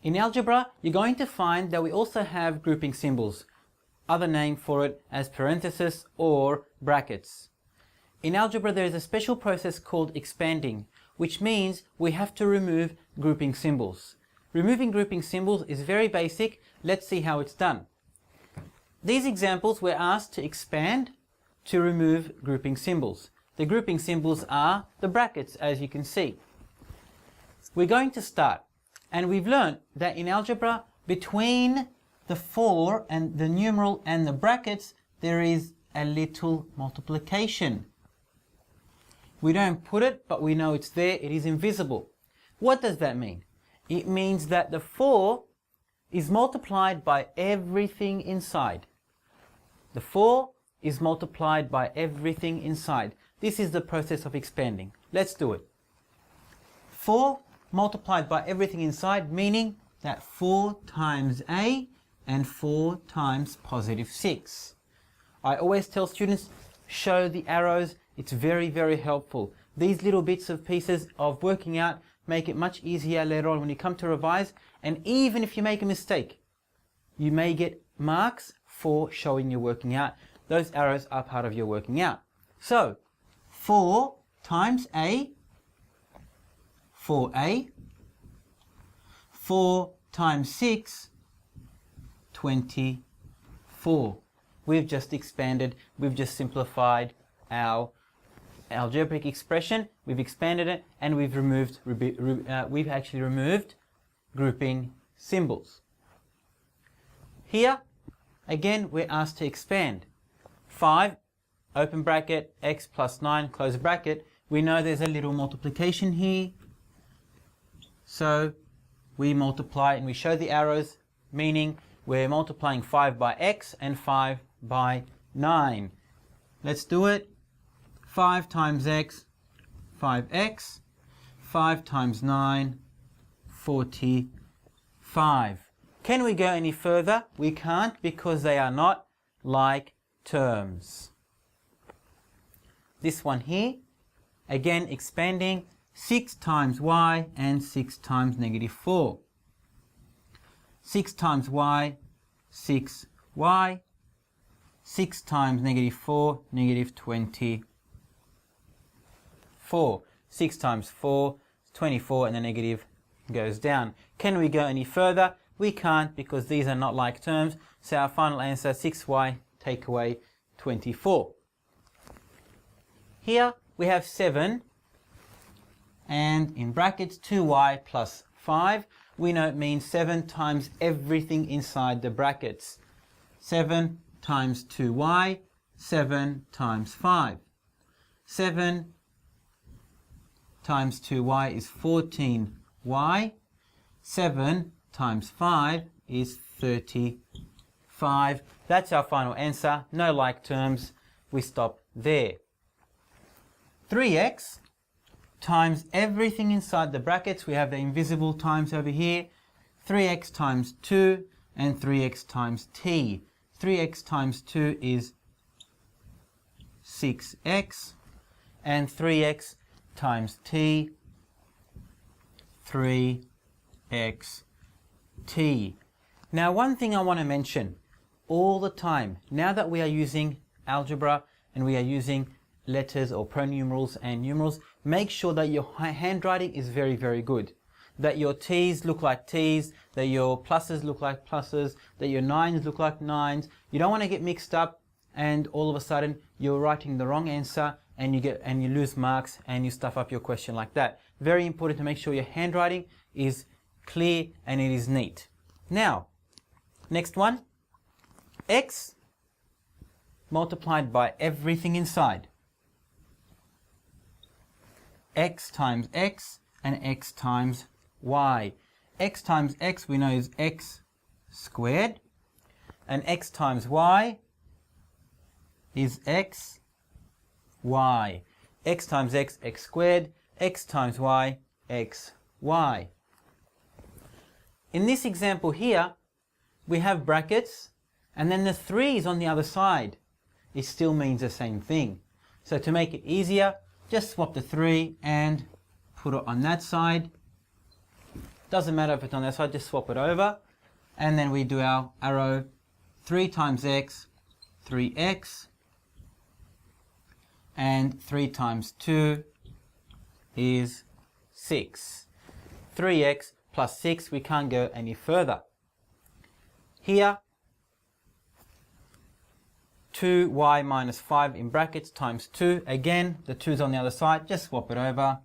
In algebra, you're going to find that we also have grouping symbols, other name for it as parentheses or brackets. In algebra, there is a special process called expanding, which means we have to remove grouping symbols. Removing grouping symbols is very basic. Let's see how it's done. These examples we're asked to expand to remove grouping symbols. The grouping symbols are the brackets, as you can see. We're going to start, and we've learned that in algebra, between the 4 and the numeral and the brackets, there is a little multiplication. We don't put it, but we know it's there. It is invisible. What does that mean? It means that the 4 is multiplied by everything inside. The 4 is multiplied by everything inside. This is the process of expanding. Let's do it. 4 multiplied by everything inside, meaning that 4 times A and 4 times positive 6. I always tell students, show the arrows. It's very, very helpful. These little bits of pieces of working out make it much easier later on when you come to revise. And even if you make a mistake, you may get marks for showing your working out. Those arrows are part of your working out. So 4 times A, 4A, 4 times 6, 24. We've just expanded, we've just simplified our algebraic expression, we've expanded it, and we've actually removed grouping symbols. Here, again, we're asked to expand. 5, open bracket, x plus 9, close bracket. We know there's a little multiplication here. So we multiply and we show the arrows, meaning we're multiplying 5 by x and 5 by 9. Let's do it. 5 times x, 5x. 5 times 9, 45. Can we go any further? We can't, because they are not like terms. This one here, again expanding, 6 times y and 6 times negative 4. 6 times y, 6y. 6 times negative 4, negative 24. 6 times 4, 24, and the negative goes down. Can we go any further? We can't, because these are not like terms. So our final answer, 6y, take away 24. Here we have 7, and in brackets 2y plus 5. We know it means 7 times everything inside the brackets. 7 times 2y, 7 times 5. 7 times 2y is 14y. 7 times 5 is 35. That's our final answer. No like terms. We stop there. 3x times everything inside the brackets. We have the invisible times over here. 3x times 2 and 3x times t. 3x times 2 is 6x, and 3x times t, 3x t. Now, one thing I want to mention all the time, now that we are using algebra and we are using letters or pronumerals and numerals, make sure that your handwriting is very, very good. That your T's look like T's, that your pluses look like pluses, that your 9s look like 9s. You don't want to get mixed up and all of a sudden you're writing the wrong answer and you lose marks and you stuff up your question like that. Very important to make sure your handwriting is clear and it is neat. Now, next one, x multiplied by everything inside. X times x and x times y. X times x we know is x squared, and x times y is x y. X times x, x squared, x times y, x y. In this example here, we have brackets, and then the 3 is on the other side. It still means the same thing. So to make it easier, just swap the 3 and put it on that side. Doesn't matter if it's on that side, just swap it over. And then we do our arrow 3 times x, 3x, and 3 times 2 is 6. 3x plus 6, we can't go any further. Here, 2y minus 5 in brackets times 2. Again, the 2's on the other side, just swap it over,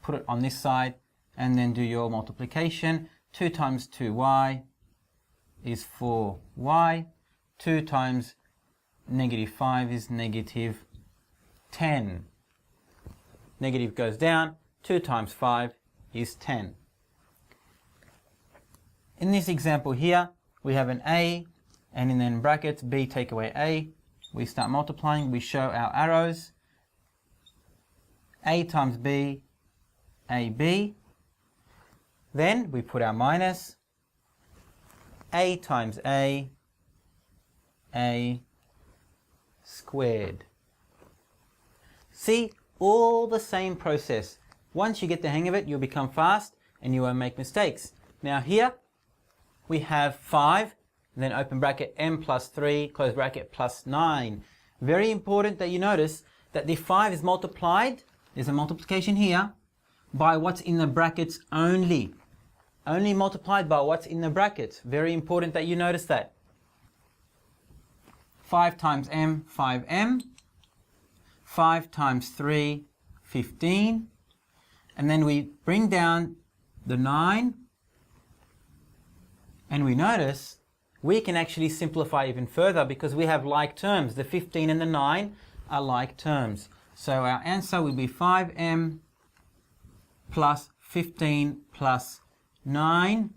put it on this side, and then do your multiplication. 2 times 2y is 4y. 2 times negative 5 is negative 10. Negative goes down. 2 times 5 is 10. In this example here, we have an a, and then in brackets, b take away a. We start multiplying, we show our arrows. A times b, ab. Then we put our minus. A times a squared. See, all the same process. Once you get the hang of it, you'll become fast and you won't make mistakes. Now here, we have 5, then open bracket m plus 3, close bracket plus 9. Very important that you notice that the 5 is multiplied, there's a multiplication here, by what's in the brackets only. Only multiplied by what's in the brackets. Very important that you notice that. 5 times m, 5m. 5 times 3, 15. And then we bring down the 9. And we notice we can actually simplify even further because we have like terms. The 15 and the 9 are like terms. So our answer will be 5m plus 15 plus 9,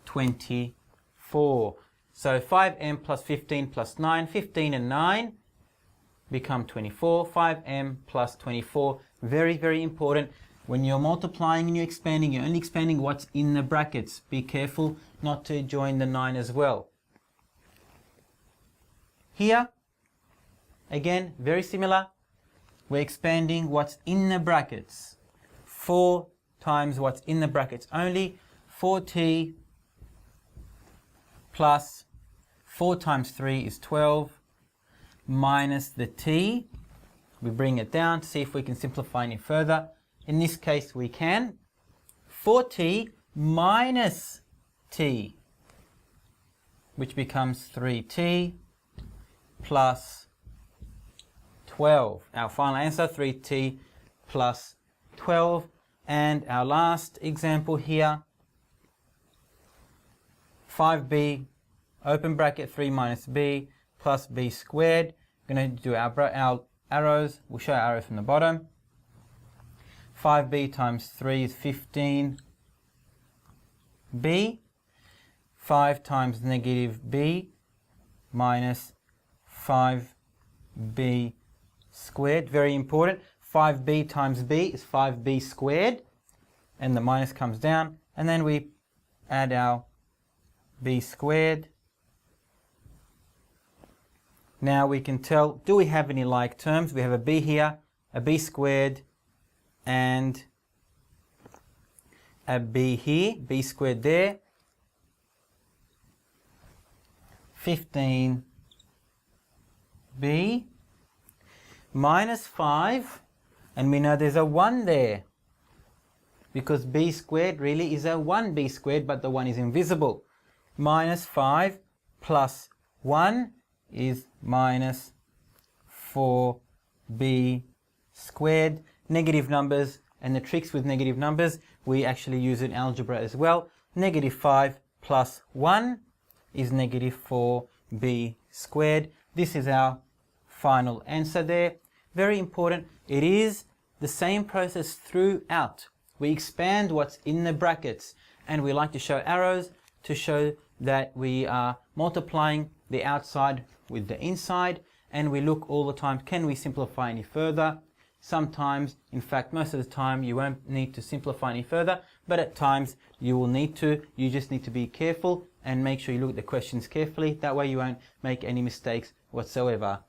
24. So 5m plus 15 plus 9, 15 and 9 become 24. 5m plus 24, very, very important. When you're multiplying and you're only expanding what's in the brackets. Be careful not to join the 9 as well. Here, again, very similar. We're expanding what's in the brackets. 4 times what's in the brackets only. 4t plus 4 times 3 is 12 minus the t. We bring it down to see if we can simplify any further. In this case, we can. 4t minus t, which becomes 3t plus 12. Our final answer, 3t plus 12. And our last example here, 5b, open bracket 3 minus b plus b squared. We're going to do our arrows. We'll show our arrows from the bottom. 5b times 3 is 15b. 5 times negative b minus 5b squared. Very important. 5b times b is 5b squared. And the minus comes down. And then we add our b squared. Now we can tell, do we have any like terms? We have a b here, a b squared, and a b here, b squared there. 15b minus 5, and we know there's a 1 there because b squared really is a 1b squared, but the 1 is invisible. Minus 5 plus 1 is minus 4b squared. Negative numbers and the tricks with negative numbers, we actually use in algebra as well. Negative 5 plus 1 is negative 4b squared. This is our final answer there. Very important. It is the same process throughout. We expand what's in the brackets, and we like to show arrows to show that we are multiplying the outside with the inside, and we look all the time, can we simplify any further? Sometimes, in fact most of the time, you won't need to simplify any further, but at times you will need to. You just need to be careful and make sure you look at the questions carefully. That way you won't make any mistakes whatsoever.